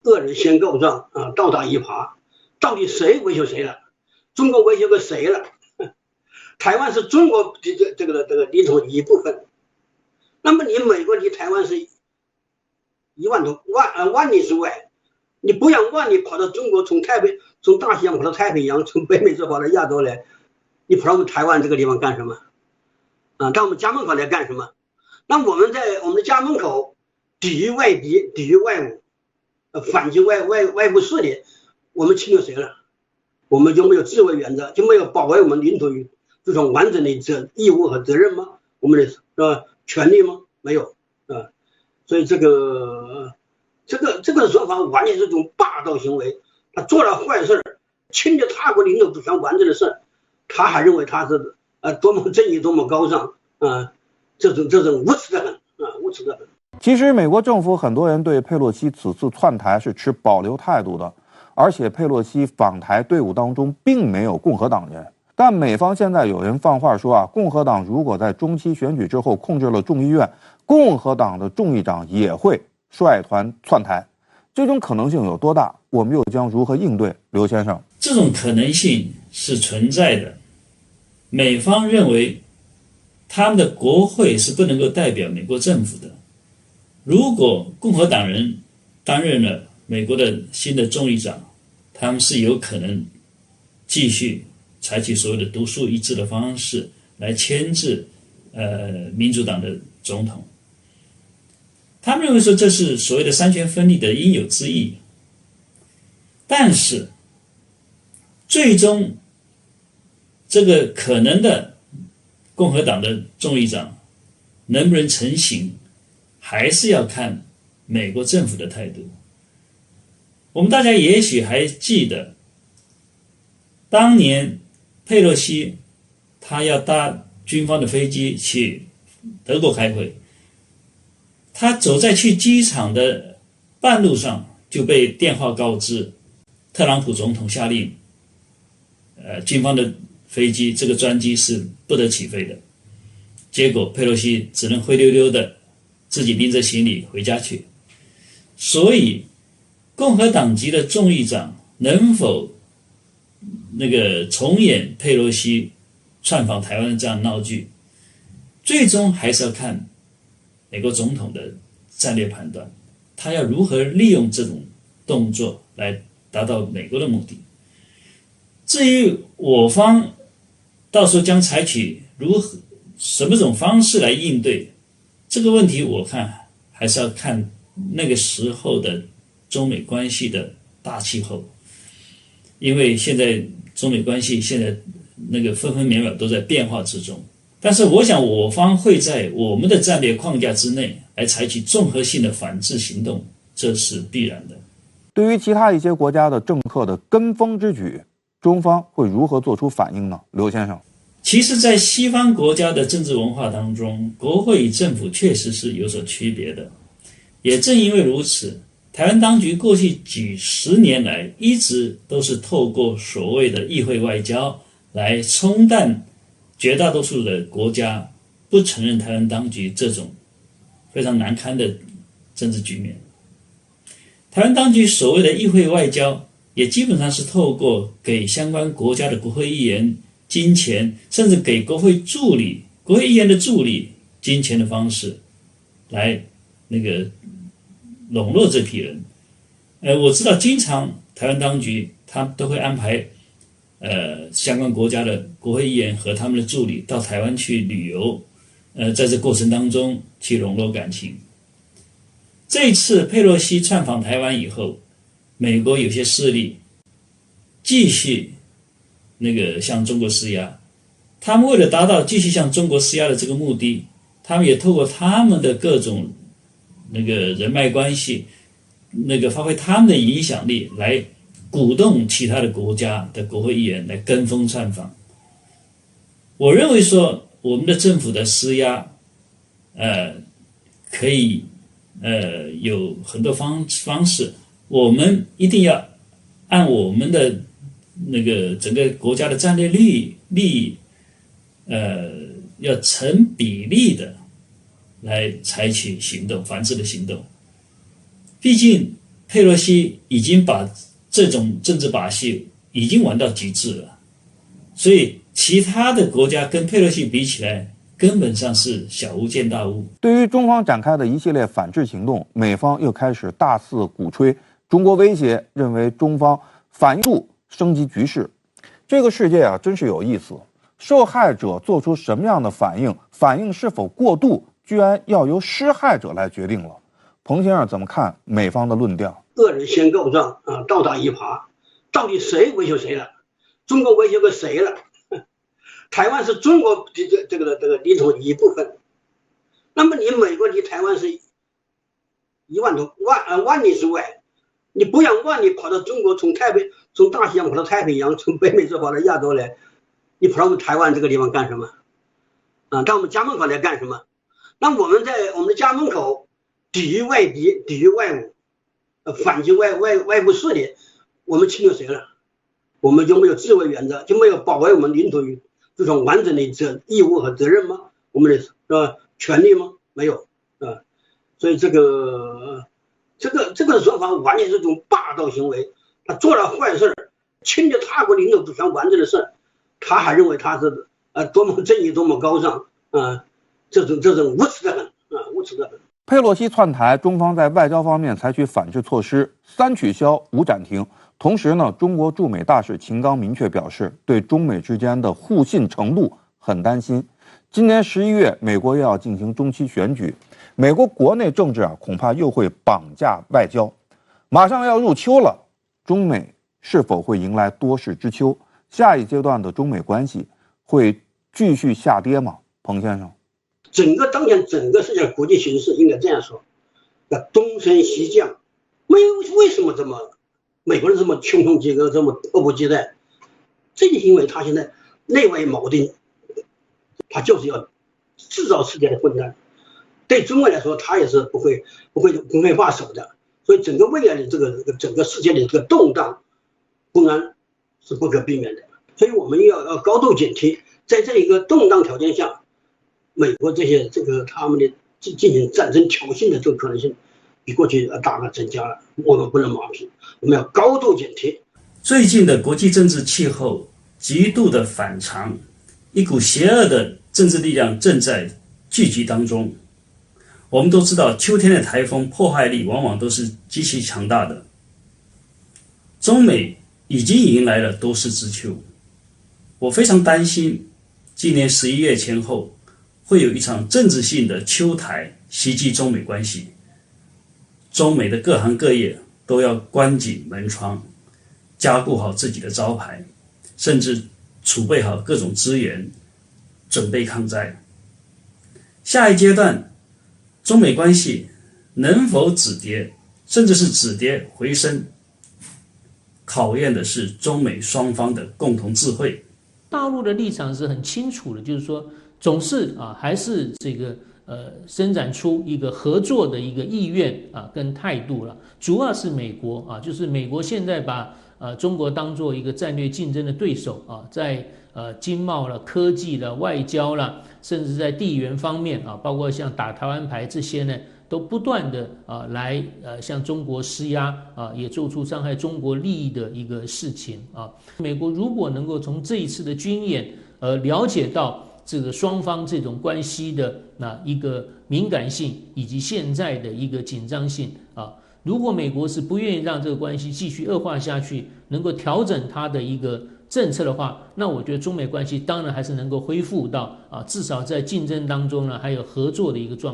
恶人先告状啊，倒打一耙，到底谁威胁谁了？中国威胁过谁了？台湾是中国这个领土的一部分，那么你美国离台湾是1万多万里之外，你不让万里跑到中国，从大西洋跑到太平洋，从北美洲跑到亚洲来，你跑到我们台湾这个地方干什么？啊，到我们家门口来干什么？那我们在我们的家门口抵御外敌，抵御外侮，反击外部势力，我们侵略谁了？我们就没有自卫原则，就没有保卫我们领土这种完整的义务和责任吗？我们的权利吗？没有啊，所以这个说法完全是一种霸道行为。他做了坏事，侵略他国领土主权完整的事，他还认为他是多么正义，多么高尚啊！这种无耻的很啊，无耻的很。其实，美国政府很多人对佩洛西此次窜台是持保留态度的，而且佩洛西访台队伍当中并没有共和党人。但美方现在有人放话说共和党如果在中期选举之后控制了众议院，共和党的众议长也会率团窜台。这种可能性有多大？我们又将如何应对？刘先生，这种可能性是存在的。美方认为他们的国会是不能够代表美国政府的。如果共和党人担任了美国的新的众议长，他们是有可能继续采取所谓的独树一帜的方式来牵制民主党的总统。他们认为说这是所谓的三权分立的应有之义，但是最终这个可能的共和党的众议长能不能成型，还是要看美国政府的态度。我们大家也许还记得，当年佩洛西他要搭军方的飞机去德国开会，他走在去机场的半路上就被电话告知特朗普总统下令军方的飞机这个专机是不得起飞的。结果佩洛西只能灰溜溜的自己拎着行李回家去。所以共和党籍的众议长能否重演佩洛西窜访台湾的这样闹剧，最终还是要看美国总统的战略判断，他要如何利用这种动作来达到美国的目的。至于我方到时候将采取什么种方式来应对这个问题，我看还是要看那个时候的中美关系的大气候。因为现在中美关系现在分分秒秒都在变化之中，但是我想我方会在我们的战略框架之内来采取综合性的反制行动，这是必然的。对于其他一些国家的政客的跟风之举，中方会如何做出反应呢？刘先生，其实在西方国家的政治文化当中，国会与政府确实是有所区别的。也正因为如此，台湾当局过去几十年来一直都是透过所谓的议会外交来冲淡绝大多数的国家不承认台湾当局这种非常难堪的政治局面。台湾当局所谓的议会外交也基本上是透过给相关国家的国会议员金钱，甚至给国会议员的助理金钱的方式来笼络这批人。我知道经常台湾当局他都会安排相关国家的国会议员和他们的助理到台湾去旅游，在这过程当中去笼络感情。这一次佩洛西窜访台湾以后，美国有些势力继续向中国施压，他们为了达到继续向中国施压的这个目的，他们也透过他们的各种人脉关系，发挥他们的影响力来鼓动其他的国家的国会议员来跟风窜访。我认为说我们的政府的施压可以有很多方式，我们一定要按我们的整个国家的战略利益要成比例的来采取行动，反制的行动。毕竟佩洛西已经把这种政治把戏已经玩到极致了，所以其他的国家跟佩洛西比起来，根本上是小巫见大巫。对于中方展开的一系列反制行动，美方又开始大肆鼓吹中国威胁，认为中方反应度升级局势。这个世界啊，真是有意思。受害者做出什么样的反应，反应是否过度，居然要由施害者来决定了。彭先生怎么看美方的论调？恶人先告状啊，倒打一耙，到底谁威胁谁了？中国威胁过谁了？台湾是中国这个领土一部分，那么你美国离台湾是1万多万里之外，你不让万里跑到中国，从大西洋跑到太平洋，从北美洲跑到亚洲来，你跑到我们台湾这个地方干什么？到我们家门口来干什么？那我们在我们的家门口抵御外敌，抵御外侮，反击外部势力，我们侵略谁了？我们就没有自卫原则，就没有保卫我们领土这种完整的义务和责任吗？我们的权利吗？没有所以这个说法完全是一种霸道行为。他做了坏事，侵略他国领土主权完整的事，他还认为他是多么正义，多么高尚这种无耻的很无耻的很。佩洛西窜台，中方在外交方面采取反制措施，3取消5暂停。同时呢，中国驻美大使秦刚明确表示，对中美之间的互信程度很担心。今年11月，美国又要进行中期选举，美国国内政治恐怕又会绑架外交。马上要入秋了，中美是否会迎来多事之秋？下一阶段的中美关系会继续下跌吗？彭先生，当前整个世界国际形势应该这样说：东升西降，为什么美国人这么穷凶极恶，这么迫不及待？这就因为他现在内外矛盾，他就是要制造世界的混乱。对中国来说，他也是不会罢手的。所以整个未来的整个世界的这个动荡不安是不可避免的。所以我们要高度警惕，在这一个动荡条件下，美国他们的进行战争挑衅的这个可能性比过去大大增加了。我们不能马屁，我们要高度警惕。最近的国际政治气候极度的反常，一股邪恶的政治力量正在聚集当中。我们都知道，秋天的台风破坏力往往都是极其强大的。中美已经迎来了多事之秋，我非常担心，今年11月前后会有一场政治性的秋台袭击中美关系。中美的各行各业都要关紧门窗，加固好自己的招牌，甚至储备好各种资源，准备抗灾。下一阶段，中美关系能否止跌，甚至是止跌回升，考验的是中美双方的共同智慧。大陆的立场是很清楚的，就是说总是还是伸展出一个合作的一个意愿跟态度了。主要是美国就是美国现在把中国当做一个战略竞争的对手在经贸了、科技了、外交了，甚至在地缘方面包括像打台湾牌这些呢，都不断的来向中国施压也做出伤害中国利益的一个事情美国如果能够从这一次的军演了解到这个双方这种关系的一个敏感性以及现在的一个紧张性如果美国是不愿意让这个关系继续恶化下去，能够调整它的一个政策的话，那我觉得中美关系当然还是能够恢复到至少在竞争当中呢还有合作的一个状态。